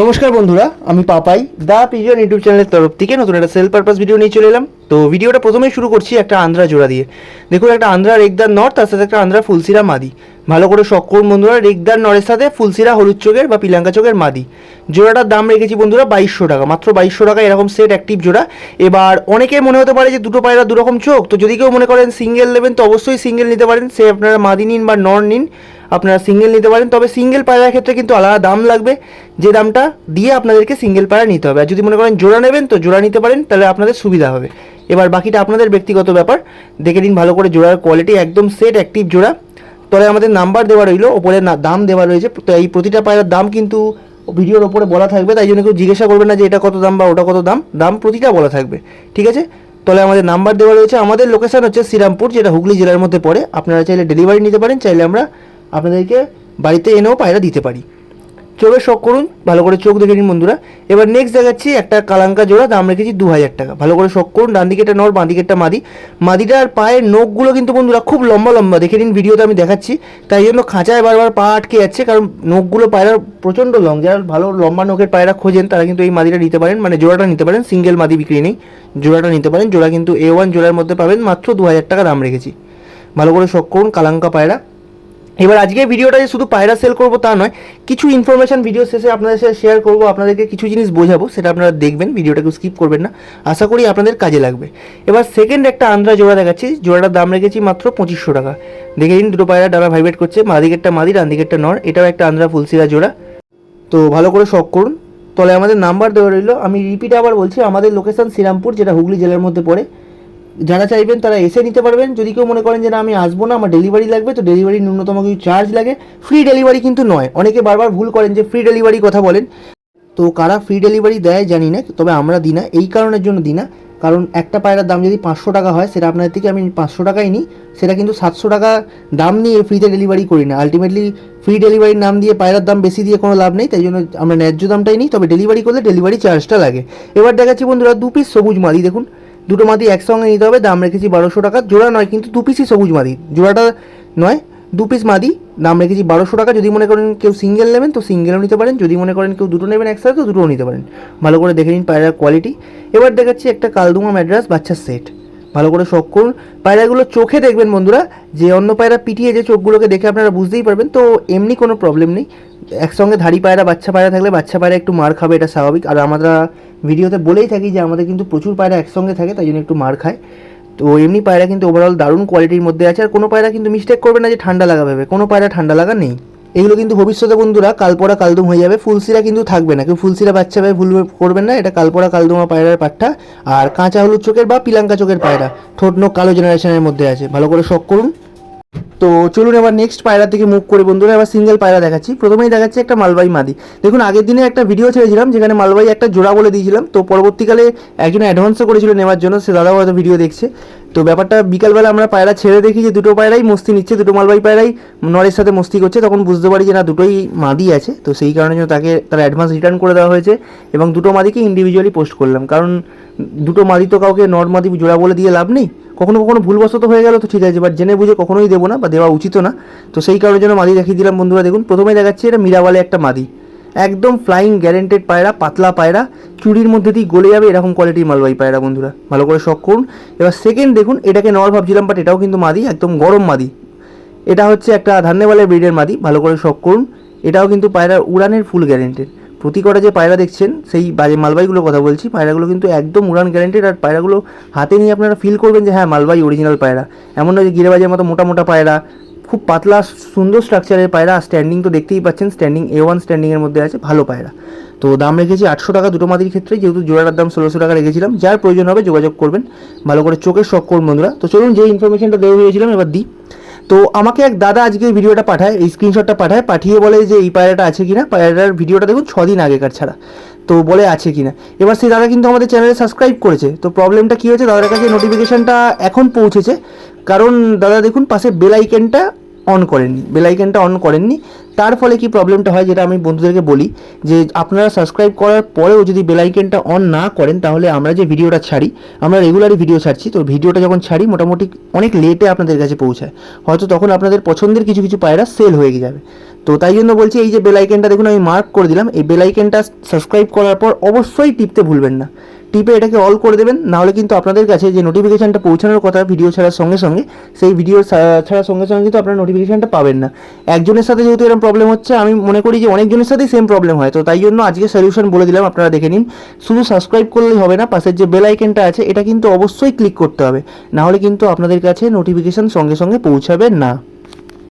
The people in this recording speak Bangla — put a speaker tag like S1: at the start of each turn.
S1: নমস্কার বন্ধুরা, আমি পাপাই দা পিজন ইউটিউব চ্যানেলের তরফ থেকে নতুন একটা সেল পারপাস ভিডিও নিয়ে চলে এলাম। তো ভিডিওটা প্রথমেই শুরু করছি একটা আন্ধ্রা জোড়া দিয়ে। দেখুন, একটা আন্ধ্রা রেগদার নর, তার সাথে একটা আন্ধ্রা ফুলসিরা মাদি। ভালো করে শখ করুন বন্ধুরা, রেগদার নরের সাথে ফুলসিরা হলুদ চোখের বা পিলাঙ্কা চোখের মাদি। জোড়াটার দাম রেখেছি বন্ধুরা 2200 টাকা, মাত্র 2200 টাকা এরকম সেট অ্যাক্টিভ জোড়া। এবার অনেকের মনে হতে পারে যে দুটো পায়রা দুরকম চোখ, তো যদি কেউ মনে করেন সিঙ্গেল নেবেন তো অবশ্যই সিঙ্গেল নিতে পারেন। সে আপনারা মাদি নিন বা নর নিন, আপনারা সিঙ্গেল নিতে পারেন। তবে সিঙ্গেল পায়রার ক্ষেত্রে কিন্তু আলাদা দাম লাগবে, যে দামটা দিয়ে আপনাদেরকে সিঙ্গেল পায়রা নিতে হবে। আর যদি মনে করেন জোড়া নেবেন তো জোড়া নিতে পারেন, তাহলে আপনাদের সুবিধা হবে। এবার বাকিটা আপনাদের ব্যক্তিগত ব্যাপার, দেখে নিন ভালো করে। জোড়ার কোয়ালিটি একদম সেট অ্যাক্টিভ জোড়া। তবে আমাদের নাম্বার দেওয়া রইলো, ওপরে দাম দেওয়া রয়েছে। তো এই প্রতিটা পায়রার দাম কিন্তু ভিডিওর ওপরে বলা থাকবে, তাই জন্য কেউ জিজ্ঞাসা করবেন না যে এটা কত দাম বা ওটা কত দাম, দাম প্রতিটা বলা থাকবে, ঠিক আছে? তাহলে আমাদের নাম্বার দেওয়া রয়েছে। আমাদের লোকেশন হচ্ছে শ্রীরামপুর, যেটা হুগলি জেলার মধ্যে পড়ে। আপনারা চাইলে ডেলিভারি নিতে পারেন, চাইলে আমরা আপনাদেরকে বাড়িতে এনেও পায়রা দিতে পারি। চোখের শখ করুন, ভালো করে চোখ দেখে নিন বন্ধুরা। এবার নেক্সট দেখাচ্ছি একটা কালাঙ্কা জোড়া, দাম রেখেছি 2000 টাকা। ভালো করে শখ করুন, ডান দিকে একটা নর, বাঁ দিকে একটা মাদি। মাদিটার পায়ের নখগুলো কিন্তু বন্ধুরা খুব লম্বা লম্বা, দেখে নিন ভিডিওতে আমি দেখাচ্ছি। তাই জন্য খাঁচায় বারবার পা আটকে যাচ্ছে, কারণ নখগুলো পায়রার প্রচণ্ড লং। যারা ভালো লম্বা নখের পায়রা খোঁজেন তারা কিন্তু এই মাদিটা নিতে পারেন, মানে জোড়াটা নিতে পারেন। সিঙ্গেল মাদি বিক্রি নেই, জোড়াটা নিতে পারেন। জোড়া কিন্তু A1 জোড়ার মধ্যে পাবেন, মাত্র 2000 টাকা দাম রেখেছি। ভালো করে শখ করুন, কালাঙ্কা পায়রা। এবার আজকে ভিডিওটা যে শুধু পায়রা সেল করবো তা নয়, কিছু ইনফরমেশন ভিডিও শেষে আপনাদের সাথে শেয়ার করবো, আপনাদেরকে কিছু জিনিস বোঝাবো, সেটা আপনারা দেখবেন, ভিডিওটাকে স্কিপ করবেন না। আশা করি আপনাদের কাজে লাগবে। এবার সেকেন্ড একটা আন্ধ্রা জোড়া দেখাচ্ছি, জোড়াটার দাম রেখেছি মাত্র 2500 টাকা। দেখে নিন দুটো পায়রা ডানা ভাইব্রেট করছে, মাদিকেরটা মাদি, ডান দিকেরটা নর। এটাও একটা আন্ধ্রা ফুলসিরা জোড়া। তো ভালো করে শখ করুন। তলে আমাদের নাম্বার দেওয়া রইলো, আমি রিপিট আবার বলছি, আমাদের লোকেশন শ্রীরামপুর, যেটা হুগলি জেলার মধ্যে পড়ে। যারা চাইবেন তারা এসে নিতে পারবেন। যদি কেউ মনে করেন যে না আমি আসবো না, আমার ডেলিভারি লাগবে, তো ডেলিভারি ন্যূনতম কিছু চার্জ লাগে। ফ্রি ডেলিভারি কিন্তু নয়। অনেকে বারবার ভুল করেন যে ফ্রি ডেলিভারি কথা বলেন, তো কারা ফ্রি ডেলিভারি দেয় জানি না, তবে আমরা দিই না। এই কারণের জন্য দিই না, কারণ একটা পায়রার দাম যদি 500 টাকা হয়, সেটা আপনাদের থেকে আমি 500 টাকাই নিই, সেটা কিন্তু 700 টাকা দাম নিয়ে ফ্রিতে ডেলিভারি করি না। আলটিমেটলি ফ্রি ডেলিভারির নাম দিয়ে পায়রার দাম বেশি দিয়ে কোনো লাভ নেই, তাই জন্য আমরা ন্যায্য দামটাই নিই। তবে ডেলিভারি করলে ডেলিভারি চার্জটা লাগে। এবার দেখাচ্ছি বন্ধুরা 2 পিস সবুজ মাদি। দেখুন, দুটো মাদি একসঙ্গে নিতে হবে, দাম রেখেছি 1200 টাকা। জোড়া নয় কিন্তু 2 পিসই সবুজ মাদি, জোড়াটা নয়, 2 পিস মাদি, দাম রেখেছি 1200 টাকা। যদি মনে করেন কেউ সিঙ্গেল নেবেন তো সিঙ্গেলও নিতে পারেন, যদি মনে করেন কেউ দুটো নেবেন একসাথে তো দুটোও নিতে পারেন। ভালো করে দেখে নিন পায়রার কোয়ালিটি। এবার দেখাচ্ছি একটা কালদুমা ম্যাড্রাস বাচ্চার সেট। ভালো করে শখ করুন। পায়রাগুলো চোখে দেখবেন বন্ধুরা, যে অন্য পায়রা পিটিয়ে যে চোখগুলোকে দেখে আপনারা বুঝতেই পারবেন, তো এমনি কোনো প্রবলেম নেই। একসঙ্গে ধাড়ি পায়রা বাচ্চা পায়রা থাকলে বাচ্চা পায়রা একটু মার খাবে, এটা স্বাভাবিক। আর আমরা ভিডিওতে বলেই থাকি যে আমাদের কিন্তু প্রচুর পায়রা একসঙ্গে থাকে, তাই জন্য একটু মার খায়। তো এমনি পায়রা কিন্তু ওভারঅল দারুণ কোয়ালিটির মধ্যে আছে। আর কোনো পায়রা কিন্তু মিস্টেক করবে না যে ঠান্ডা লাগা ভেবে, কোনো পায়রা ঠান্ডা লাগা নেই। এগুলো কিন্তু ভবিষ্যতে বন্ধুরা কালপরা কালদুম হয়ে যাবে, ফুলসিরা কিন্তু থাকবে না। কেউ ফুলসিরা বাচ্চা ভেবে ভুল করবেন না, এটা কালপরা কালদুমা পায়রার পাঠা। আর কাঁচা হলুদ চোখের বা পিলাঙ্কা চোখের পায়রা, ঠোঁট নখ কালো জেনারেশনের মধ্যে আছে। ভালো করে শখ করুন। তো চলুন এবার নেক্সট পায়রা থেকে মুভ করে বন্ধুরা, এবার সিঙ্গেল পায়রা দেখাচ্ছি। প্রথমেই দেখাচ্ছি একটা মালবাই মাদি। দেখুন, আগের দিনে একটা ভিডিও ছেড়েছিলাম যেখানে মালবাই একটা জোড়া বলে দিয়েছিলাম, তো পরবর্তীকালে একজন অ্যাডভান্সও করেছিল নেওয়ার জন্য, সে দাদাও হয়তো ভিডিও দেখছে। তো ব্যাপারটা বিকালবেলা আমরা পায়রা ছেড়ে দেখি যে দুটো পায়রাই মস্তি নিচ্ছে, দুটো মালবাই পায়রাই নরের সাথে মস্তি করছে। তখন বুঝতে পারি যে না, দুটোই মাদি আছে। তো সেই কারণে জন্য তারা অ্যাডভান্স রিটার্ন করে দেওয়া হয়েছে, এবং দুটো মাদিকে ইন্ডিভিজুয়ালি পোস্ট করলাম। কারণ দুটো মাদি তো কাউকে নর মাদি জোড়া বলে দিয়ে লাভ নেই। কখনো কখনো ভুলবশত হয়ে গেল তো ঠিক আছে, বাট জেনে বুঝে কখনোই দেবো না, বা দেওয়া উচিত না। তো সেই কারণের জন্য মাদি দেখিয়ে দিলাম বন্ধুরা। দেখুন, প্রথমে দেখাচ্ছি এটা মিরাওয়ালে একটা মাদি, একদম ফ্লাইং গ্যারেন্টেড পায়রা, পাতলা পায়রা, চুরির মধ্যে দিয়ে গলে যাবে এরকম কোয়ালিটির মালবাই পায়রা বন্ধুরা। ভালো করে শখ করুন। এবার সেকেন্ড দেখুন, এটাকে নর ভাবছিলাম, বাট এটাও কিন্তু মাদি, একদম গরম মাদি। এটা হচ্ছে একটা ধান্নেওয়ালের ব্রিডের মাদি। ভালো করে শখ করুন। এটাও কিন্তু পায়রার উড়ানের ফুল গ্যারেন্টেড। প্রতি কটা যে পায়রা দেখছেন, সেই বাজে মালবাইগুলোর কথা বলছি, পায়রাগুলো কিন্তু একদম উড়ান গ্যারেন্টেড। আর পায়রাগুলো হাতে নিয়ে আপনারা ফিল করবেন যে হ্যাঁ, মালবাই অরিজিনাল পায়রা। এমন নয় যে গিরেবাজের মতো মোটা মোটা পায়রা, খুব পাতলা সুন্দর স্ট্রাকচারের পায়রা। স্ট্যান্ডিং তো দেখতেই পাচ্ছেন, স্ট্যান্ডিং A1 স্ট্যান্ডিংয়ের মধ্যে আছে, ভালো পায়রা। তো দাম রেখেছি 800 টাকা দুটো মাদির ক্ষেত্রে, যেহেতু জোড়াটার দাম 1600 টাকা রেখেছিলাম। যার প্রয়োজন হবে যোগাযোগ করবেন। ভালো করে চোখের শখ করুন বন্ধুরা। তো চলুন, যে ইনফরমেশনটা দেওয়া হয়েছিলাম এবার দিই। তো আমাকে এক দাদা আজকে এই ভিডিওটা পাঠায়, এই স্ক্রিনশটটা পাঠায়, পাঠিয়ে বলে যে এই পায়রাটা আছে কিনা। পায়রাটার ভিডিওটা দেখুন 6 দিন আগেকার ছাড়া, তো বলে আছে কিনা। এবার সেই দাদা কিন্তু আমাদের চ্যানেলে সাবস্ক্রাইব করেছে। তো প্রবলেমটা কী হয়েছে, দাদার কাছে নোটিফিকেশানটা এখন পৌঁছেছে, কারণ দাদা দেখুন পাশে বেল আইকনটা অন করেননি, বেল আইকনটা অন করেননি, তার ফলে কি প্রবলেমটা হয় যেটা আমি বন্ধুদেরকে বলি যে আপনারা সাবস্ক্রাইব করার পরেও যদি বেল আইকনটা অন না করেন তাহলে আমরা যে ভিডিওটা ছাড়ি, আমরা রেগুলারই ভিডিও ছাড়ছি, তো ভিডিওটা যখন ছাড়ি মোটামুটি অনেক লেটে আপনাদের কাছে পৌঁছায়, হয়তো তখন আপনাদের পছন্দের কিছু কিছু পায়রা সেল হয়ে যাবে। তো তাই জন্য বলছি এই যে বেল আইকনটা দেখুন আমি মার্ক করে দিলাম, এই বেল আইকনটা সাবস্ক্রাইব করার পর অবশ্যই টিপতে ভুলবেন না, টিপে এটাকে অল করে দেবেন, নাহলে কিন্তু আপনাদের কাছে যে নোটিফিকেশানটা পৌঁছানোর কথা ভিডিও ছাড়ার সঙ্গে সঙ্গে, সেই ভিডিও ছাড়ার সঙ্গে সঙ্গে কিন্তু আপনারা নোটিফিকেশানটা পাবেন না। একজনের সাথে যেহেতু এরকম প্রবলেম হচ্ছে, আমি মনে করি যে অনেকজনের সাথেই সেম প্রবলেম হয়, তো তাই জন্য আজকে সলিউশন বলে দিলাম, আপনারা দেখে নিন। শুধু সাবস্ক্রাইব করলেই হবে না, পাশের যে বেল আইকনটা আছে এটা কিন্তু অবশ্যই ক্লিক করতে হবে, নাহলে কিন্তু আপনাদের কাছে নোটিফিকেশান সঙ্গে সঙ্গে পৌঁছাবে না।